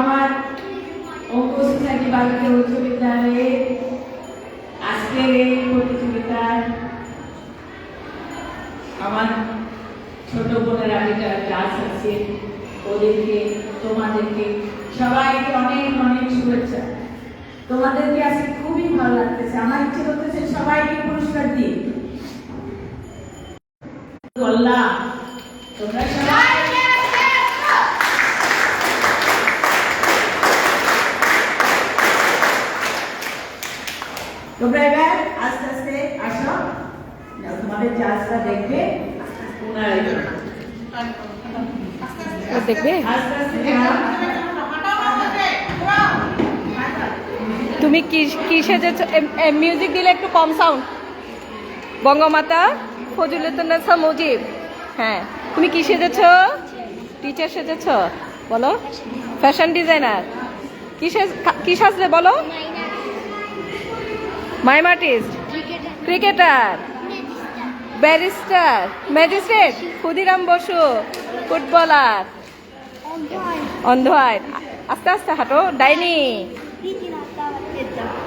আমার অঙ্ক সোসাইটি বালিকা উচ্চ বিদ্যালয়ে আজকের এই প্রতিযোগিতায় আমার ছোট বোনের আগে ক্লাস আছে, ওদেরকে তোমাদেরকে সবাইকে অনেক অনেক শুভেচ্ছা। তোমাদেরকে আজকে খুবই ভালো লাগতেছে, আমার ইচ্ছে করতেছে সবাইকে পুরস্কার দিই। আল্লাহ তোমরা সবাই তোমরা এবার আস্তে আস্তে আসো, তোমাদের ক্লাসটা দেখবে, দেখবে আস্তে আস্তে তুমি কি সেজেছো? মিউজিক দিলে একটু কম সাউন্ড। বঙ্গমাতা ফজিলাতুন্নেসা মুজিব। হ্যাঁ, তুমি কি সেজেছো? টিচার সেজেছো? বলো। Fashion designer. কি সাজলে বলো? Mime artist, cricketer, barrister, magistrate, Khudiram Bose, footballer, অন্ধ আয়। আস্তে আস্তে হাঁটো। ডাইনি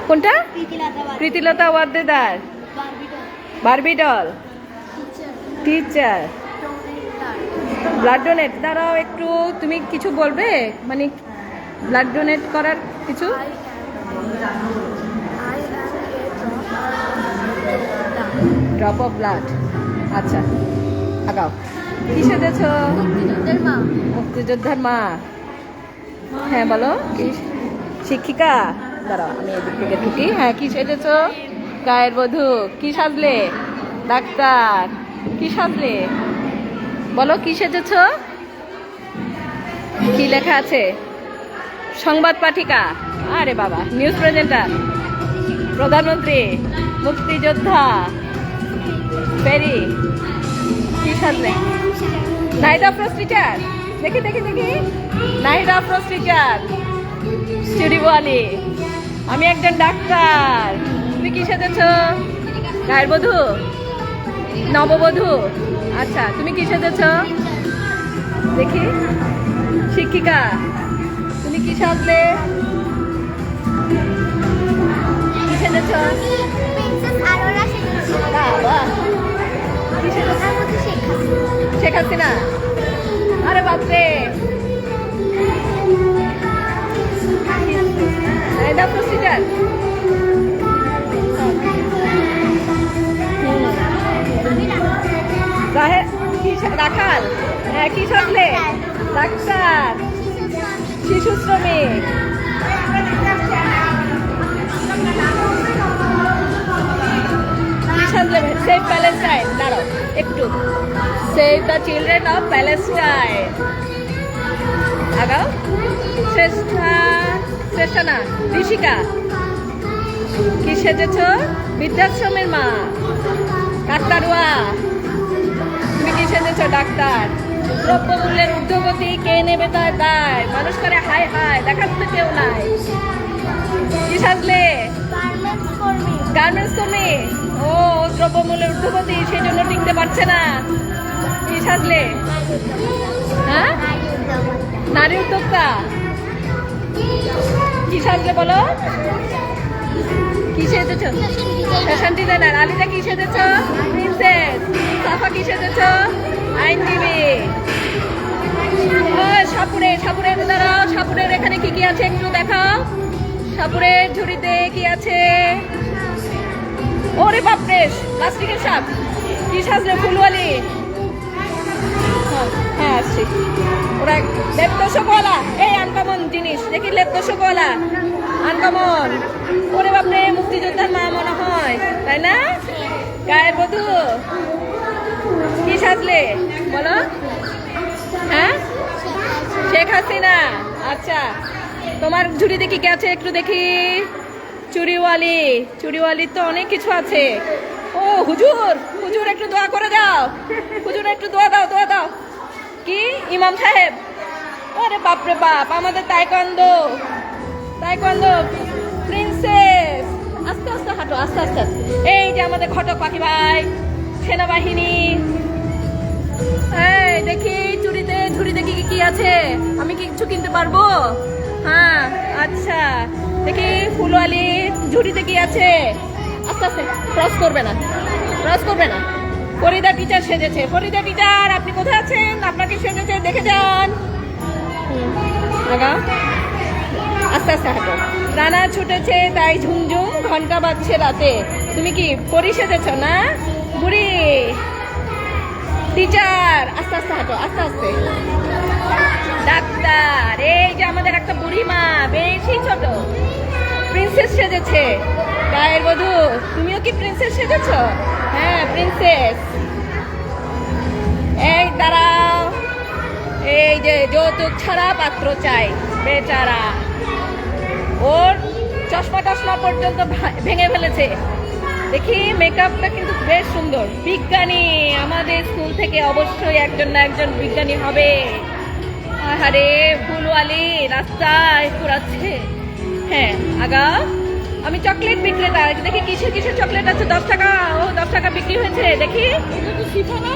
কোনটা? Pritilata Waddedar, Barbie doll, teacher, blood donate. দাঁড়াও একটু, তুমি কিছু বলবে মানে ব্লাড ডোনেট করার কিছু? Drop of blood. আচ্ছা, আগাও। কি সেজেছ? মুক্তিযোদ্ধার মা। হ্যাঁ বলো। কি শিক্ষিকা? দাঁড়াও আমি এদিক থেকে ঢুকি। হ্যাঁ, কি সেজেছ? গায়ের বধূ। কি সাজলে? ডাক্তার। কি সাজলে বলো? কি সেজেছ? কি লেখা আছে? সংবাদ পাঠিকা। আরে বাবা, নিউজ প্রেজেন্টার, প্রধানমন্ত্রী, মুক্তিযোদ্ধা, ফেরি। কি সাজলে? Night Afroz teacher. দেখি দেখি দেখি। নাইট আফরোজ টিচার, চুরিওয়ালি। আমি একজন ডাক্তার। তুমি কি সেজেছ? গায়ের বধূ, নববধূ। আচ্ছা, তুমি কি সেজেছ? দেখি। শিক্ষিকা। তুমি কি সাজলে? কি সেজেছ? শেখ হাসিনা। আরে বাপরে, রাখাল। হ্যাঁ, কি সাজলে? ডাক্তার, শিশু শ্রমিক। Save Palestine. দাঁড়াও একটু। Save the children of Palestine. আগাও। শ্রেষ্ঠা না, ঋষিকা। কি সেজেছ? বৃদ্ধাশ্রমের মা। ডাক্তারুয়া। তুমি কি সেজেছ? ডাক্তার। দ্রব্যমূল্যের ঊর্ধ্বগতি কে নেবে তার দায়? মানুষ করে হায় হায়, দেখার মতো কেউ নাই। কি সাজলে? গার্মেন্টস কর্মী। ও, দ্রব্যমূল্যের ঊর্ধ্বগতি, সেই জন্য টিকতে পারছে না। কি সাজলে? হ্যাঁ, নারী উদ্যোক্তা। কি সাজলে বলো? কি সেজেছ? Fashion designer. আলিদা কি সেজেছ? প্রিন্সেস। সাফা কি সেজেছ? আইনজীবী। সাপুরের দাঁড়াও। সাপুরের এখানে কি কি আছে একটু দেখাও। সাপুরের ঝুড়িতে কি আছে? ওরে বাপরে, প্লাস্টিকের সাপ। কি সাজলে? ফুলওয়ালি। হ্যাঁ, আসছি। ওরা লেপতোষকওয়ালা। এই আনকমন জিনিস দেখি, লেপতোষকওয়ালা, আনকমন। ওরে বাপরে, মুক্তিযোদ্ধার মা মনে হয়, তাই না? গায়ের বধূ। কি সাজলে বলো? হ্যাঁ, শেখ হাসিনা। আচ্ছা, তোমার ঝুড়িতে কি কি আছে একটু দেখি। চুরিওয়ালি। চুরিওয়ালির তো অনেক কিছু আছে। ও হুজুর, হুজুর একটু দোয়া করে দাও। হুজুর একটু দোয়া দাও, দোয়া দাও। কি ইমাম সাহেব? আরে বাপরে বাপ, আমাদের তাইকোয়ান্ডো, তাইকোয়ান্ডো প্রিন্সেস। আস্তে আস্তে হাঁটো, আস্তে আস্তে। এই যে আমাদের ঘটক পাখি ভাই, সেনাবাহিনী। এই দেখি ঝুড়িতে কি কি আছে? আমি কি কিছু কিনতে পারবো? হ্যাঁ আচ্ছা দেখি ফুলওয়ালি ঝুড়িতে কি আছে আস্তে আস্তে ক্রস করবে না ক্রস করবে না ফরিদা টিচার সেজেছে ফরিদা টিচার আপনি কোথায় আছেন আপনাকে সেজেছে দেখে যান আগা আস্তে আস্তে হাঁটো রানা ছুটেছে তাই ঝুমঝুম ঘন্টা বাজছে রাতে তুমি কি পরি সেজেছ না বুড়ি টিচার আস্তে আস্তে হাঁটো আস্তে আস্তে ডাক্তার এই যে আমাদের একটা বুড়ি মা বেশি ছোট প্রিন্সেস সেজেছে গায়ের বধূ তুমিও কি প্রিন্সেস সেজেছ হ্যাঁ প্রিন্সেস এই দাঁড়াও এই যে যৌতুক ছাড়া পাত্র চাই বেচারা ওর চশমা টশমা পর্যন্ত ভেঙে ফেলেছে দেখি মেকআপটা কিন্তু বেশ সুন্দর বিজ্ঞানী আমাদের স্কুল থেকে অবশ্যই একজন না একজন বিজ্ঞানী হবে আরে ফুলওয়ালি রাস্তায় পুরাচ্ছে হ্যাঁ আগা আমি চকলেট বিক্রেতা দেখি কিসের কিসের চকলেট আছে 10 টাকা ও 10 টাকা বিক্রি হয়েছে দেখি শিফা না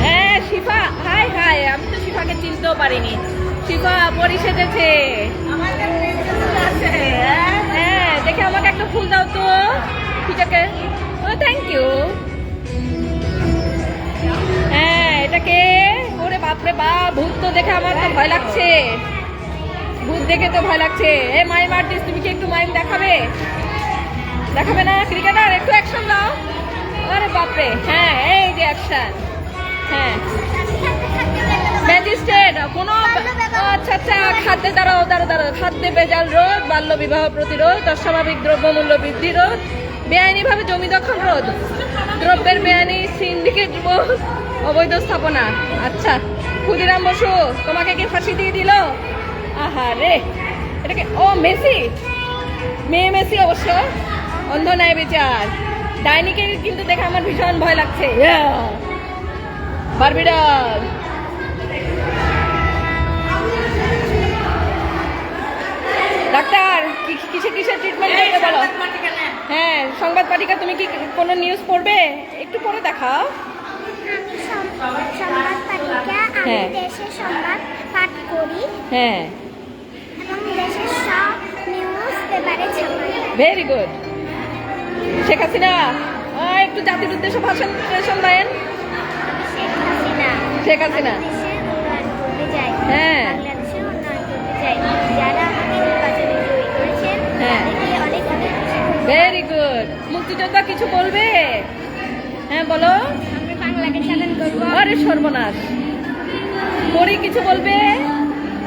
হ্যাঁ শিফা হাই হাই আমি তো শিফাকে চিনতেও পারিনি শিফা পরি সেজেছে হ্যাঁ দেখে আমাকে একটা ফুল দাও তো টিচারকে ও থ্যাংক ইউ হ্যাঁ এটাকে ওরে বাপরে বাপ ভূত তো দেখে আমার তো ভয় লাগছে ভূত দেখে তো ভয় লাগছে এ মাইম আর্টিস্ট তুমি কি একটু মাইম দেখাবে দেখাবে না ক্রিকেটার একটু অ্যাকশন দাও আরে বাপরে হ্যাঁ এই যে অ্যাকশন হ্যাঁ ম্যাজিস্ট্রেট কোনো আচ্ছা আচ্ছা খাদ্যে দাঁড়াও খাদ্যে ভেজাল রোধ বাল্য বিবাহ প্রতিরোধ অস্বাভাবিক দ্রব্যমূল্য বৃদ্ধি রোধ বেআইনিভাবে জমি দখল রোধ দ্রব্যের বেআইনি সিন্ডিকেট রোধ অবৈধ স্থাপনা আচ্ছা ক্ষুদিরাম বসু তোমাকে কি ফাঁসি দিয়ে দিল আহা রে এটাকে ও মেসি মেয়ে মেসি অবশ্য অন্ধ ন্যায় বিচার ডাইনিকে কিন্তু দেখে আমার ভীষণ ভয় লাগছে বারবিডল ডাক্তার কিসে কিসের ট্রিটমেন্ট করতে বলো হ্যাঁ সংবাদ পাঠিকা তুমি কি কোনো নিউজ পড়বে একটু পড়ে দেখাও সংবাদ পাঠিকা আমি দেশের সংবাদ পাঠ করি হ্যাঁ এবং দেশের সব নিউজ পেপারে ছাপাই ভেরি গুড শেখ হাসিনা একটু জাতির উদ্দেশ্যে ভাষণ দেন শেখ হাসিনা দেশের উন্নয়ন করতে চাই হ্যাঁ বাংলাদেশের উন্নয়ন করতে চাই যারা আমাকে নির্বাচনে জয়ী করেছেন হ্যাঁ তাদেরকে অনেক অনেক ভেরি গুড মুক্তিযোদ্ধা কিছু বলবে হ্যাঁ বলো আমরা বাংলাকে স্বাধীন করব আরে সর্বনাশ পরি কিছু বলবে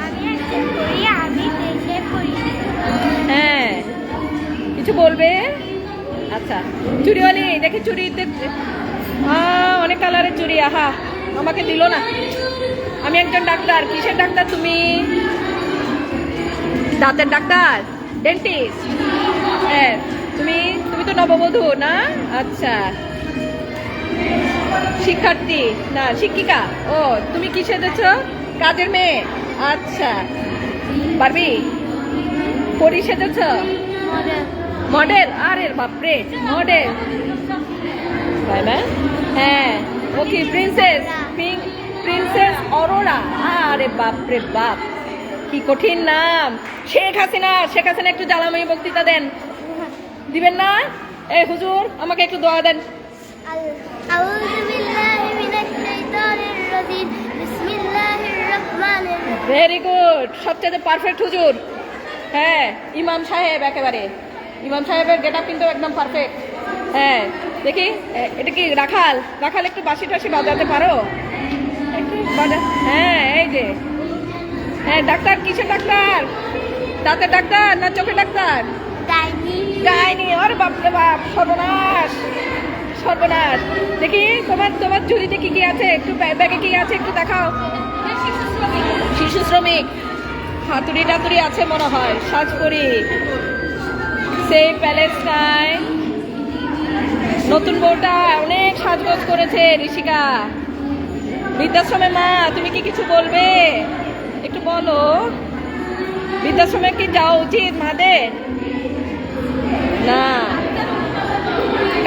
আমি একজন করি আমি দেশের করি হ্যাঁ কিছু বলবে আচ্ছা চুড়িওয়ালি দেখি চুড়িতে অনেক কালারের চুড়ি আহা আমাকে দিল না আমি একজন ডাক্তার কিসের ডাক্তার তুমি দাঁতের ডাক্তার ডেন্টিস্ট হ্যাঁ তুমি তুমি তো নববধূ না আচ্ছা শিক্ষার্থী না শিক্ষিকা ও তুমি কি সেজেছ কাজের মেয়ে আচ্ছা পারবি পরি সেজেছ মডেল আরে বাপরে মডেল তাই না হ্যাঁ ওকে প্রিন্সেস প্রিন্সেস অরোরা আরে বাপরে বাপ কি কঠিন নাম শেখ হাসিনা একটু জ্বালাময়ী বক্তৃতা দেন দিবেন না এই হুজুর আমাকে একটু দোয়া দেন আউযু বিল্লাহি মিনাশ শাইতানির রাজিম বিসমিল্লাহির রহমানির রহিম ভেরি গুড সবচেয়ে পারফেক্ট হুজুর হ্যাঁ ইমাম সাহেব একেবারে ইমাম সাহেবের গেট আপ কিন্তু একদম পারফেক্ট হ্যাঁ দেখি এটা কি রাখাল একটু বাঁশি টাশি বাজাতে পারো একটু বাজা হ্যাঁ এই যে হ্যাঁ ডাক্তার কিসের ডাক্তার দাঁতের ডাক্তার না চোখের ডাক্তার গাইনি আরে বাপরে বাপ সর্বনাশ দেখি তোমার ঝুড়িতে কি আছে একটু ব্যাগে কি আছে একটু দেখাও শিশু শ্রমিক হাতুড়ি টাতুড়ি আছে মনে হয় সাজ করি সেই প্যালেস্টাইন নতুন বউটা অনেক সাজগোজ করেছে ঋষিকা বৃদ্ধাশ্রমে মা তুমি কি কিছু বলবে একটু বলো বৃদ্ধাশ্রমে কি যাওয়া উচিত মাদের না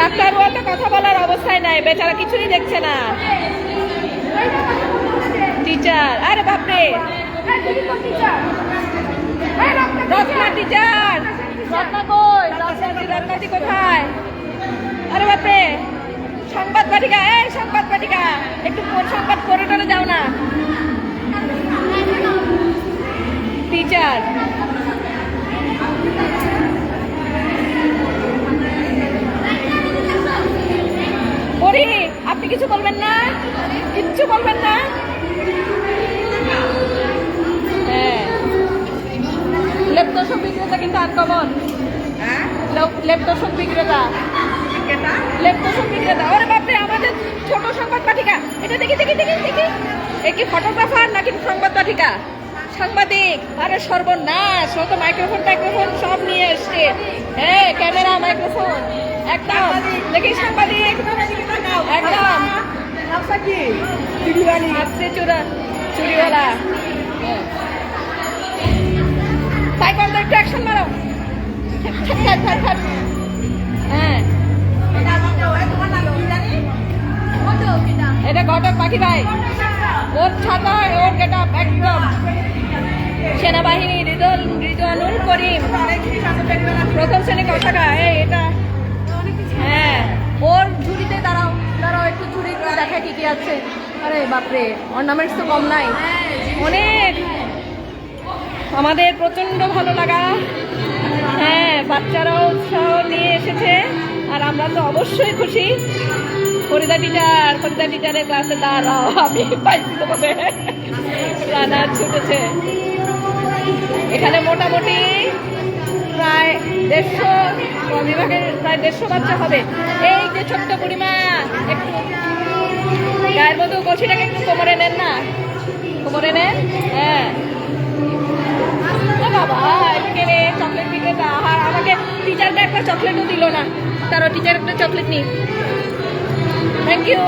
ডাক্তারবাবু তো কথা বলার অবস্থায় নাই বেচারা কিছুই দেখছে না টিচার আরে বাপরে রত্না টিচার, রত্না কই? রত্নাদি কোথায়? আরে বাপরে, সংবাদ পাঠিকা, এই সংবাদ পাঠিকা, একটু সংবাদ পড়ে টরে যাও না। টিচার পড়ি, আপনি কিছু বলবেন না? কিচ্ছু বলবেন না? হ্যাঁ, লেপটপ বিক্রেতা কিন্তু আনকমন। লেপটপ বিক্রেতা, লেপটপ বিক্রেতা। ওরে বাপরে, আমাদের ছোট সংবাদ পাঠিকা। এটা দেখি দেখি দেখি দেখি, এ কি ফটোগ্রাফার নাকি সংবাদ পাঠিকা? সাংবাদিক। আরে সর্বনাশ, ও তো মাইক্রোফোন টাইক্রোফোন সব নিয়ে এসছে। হ্যাঁ, ক্যামেরা, মাইক্রোফোন, একদম দেখি সাংবাদিক, একদম চুরিওয়ালা। তাই করতে একটু অ্যাকশন মারো। হ্যাঁ, এটা ঘটক পাখি ভাই, ওর ছাতা, ওর গেট আপ একদম সেনাবাহিনী। রিজওয়ানুল করিম, প্রথম শ্রেণী কষাকা। এই এটা, হ্যাঁ, ওর ঝুড়িতে দাঁড়াও দাঁড়াও, একটু ঝুড়ি দেখা কি কি আছে। আরে বাপরে, অর্নামেন্টস তো কম নাই, অনেক। আমাদের প্রচন্ড ভালো লাগা। হ্যাঁ, বাচ্চারাও উৎসাহ নিয়ে এসেছে, আর আমরা তো অবশ্যই খুশি। ফরিদা টিচারের ক্লাসে দাঁড়াও, আমি পাইছি তোমাদের। রানা ছুটেছে। এখানে মোটামুটি প্রায় 150 বিভাগের প্রায় 150 বাচ্চা হবে। এই যে ছোট্ট বুড়িমা, একটু গায়ের মতো কলসিটাকে একটু কোমরে নেন না, কোমরে নেন। হ্যাঁ বাবা, এদিকে রে চকলেট বিক্রেতা। আর আমাকে টিচারকে একটা চকলেটও দিল না। তারও টিচার একটা চকলেট নি। Thank you,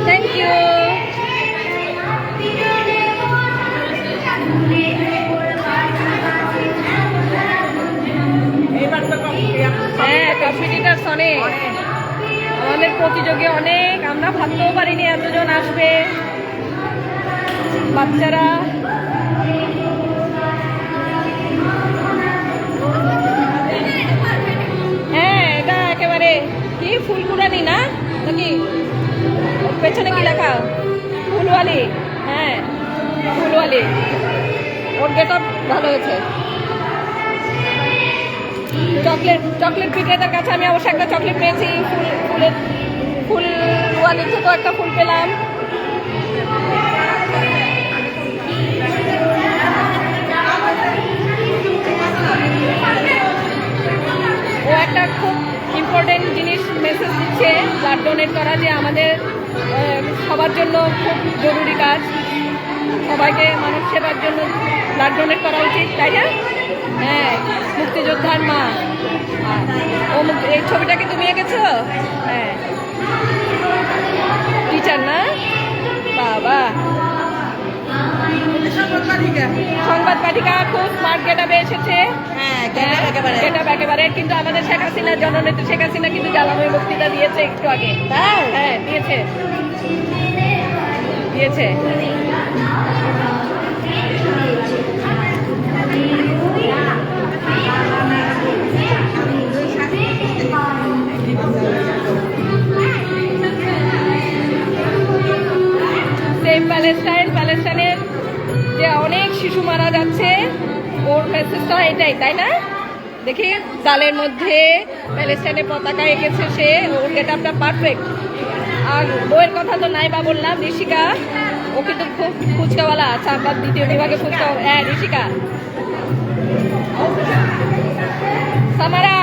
thank you. হ্যাঁ, কম্পিটিটার্স অনেক, আমাদের প্রতিযোগী অনেক। আমরা ভাবতেও পারিনি এতজন আসবে বাচ্চারা। হ্যাঁ, এটা একেবারে কি ফুলকুড়ানি না নাকি? পেছনে কি লেখা? ফুলওয়ালি। হ্যাঁ, ফুলওয়ালি। ওর গেট আপ ভালো হয়েছে। চকলেট বিক্রেতার কাছে আমি অবশ্যই একটা চকলেট পেয়েছি। ফুলওয়ালি থেকে একটা ফুল পেলাম। ও একটা খুব ইম্পর্টেন্ট জিনিস মেসেজ দিচ্ছে, ব্লাড ডোনেট করা, যে আমাদের সবার জন্য খুব জরুরি কাজ। সবাইকে মানব সেবার জন্য ব্লাড ডোনেট করা উচিত, তাই না? হ্যাঁ, মুক্তিযোদ্ধার মা। ও, এই ছবিটাকে তুমি এঁকেছো? হ্যাঁ, টিচার না বাবা। সংবাদ পাঠিকা খুব স্মার্ট গেটআপে এসেছে। গেটআপ একেবারে। কিন্তু আমাদের শেখ হাসিনা, জননেত্রী শেখ হাসিনা কিন্তু জ্বালানোর বক্তৃতা দিয়েছে একটু আগে। হ্যাঁ, দিয়েছে। প্যালেস্টাইনের যে অনেক শিশু মারা যাচ্ছে, ওর মেসেজটা এটাই, তাই না? দেখি, ডালের মধ্যে প্যালেস্টাইনের পতাকা এঁকেছে সে। ওর গেটআপটা পারফেক্ট। আর বইয়ের কথা তো নাই বা বললাম, ঋষিকা, ও কিন্তু খুব ফুচকাওয়ালা। আচ্ছা, আমরা দ্বিতীয় বিভাগে ফুচকা। হ্যাঁ, ঋষিকা। সামারা,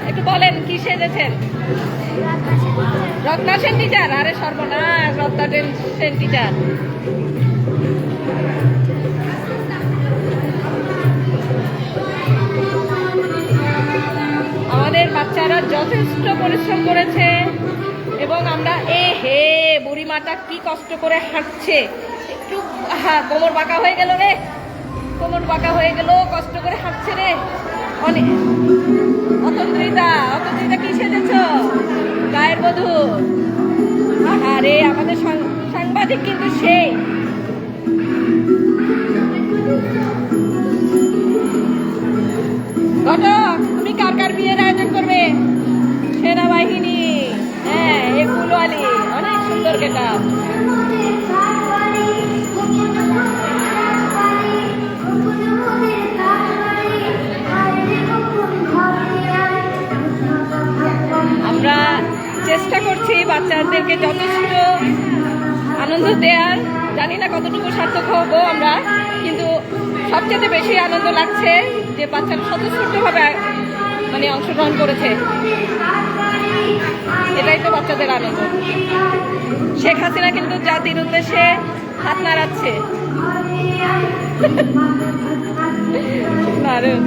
একটু বলেন কি সেজেছেন? রত্না সেন টিচার। আরে সর্বনাশ, রত্না সেন টিচার। আমাদের বাচ্চারা যথেষ্ট পরিশ্রম করেছে, এবং আমরা বুড়িমাটা কি কষ্ট করে হাঁটছে। একটু কোমর বাঁকা হয়ে গেল রে, কোমর বাঁকা হয়ে গেল, কষ্ট করে হাঁটছে রে অনেক। অতন্ত্রিতা কি সেজেছ? গায়ের বধূ। আরে আমাদের সাংবাদিক কিন্তু সেই। বাচ্চাদেরকে যথেষ্ট আনন্দ দেওয়ার, জানি না কতটুকু সার্থক হবো আমরা, কিন্তু সবচেয়ে বেশি আনন্দ লাগছে যে বাচ্চারা স্বতঃস্ফূর্তভাবে মানে অংশগ্রহণ করেছে। এটাই তো বাচ্চাদের আনন্দ। শেখ হাসিনা কিন্তু জাতির উদ্দেশ্যে হাত নাড়াচ্ছে। দারুণ।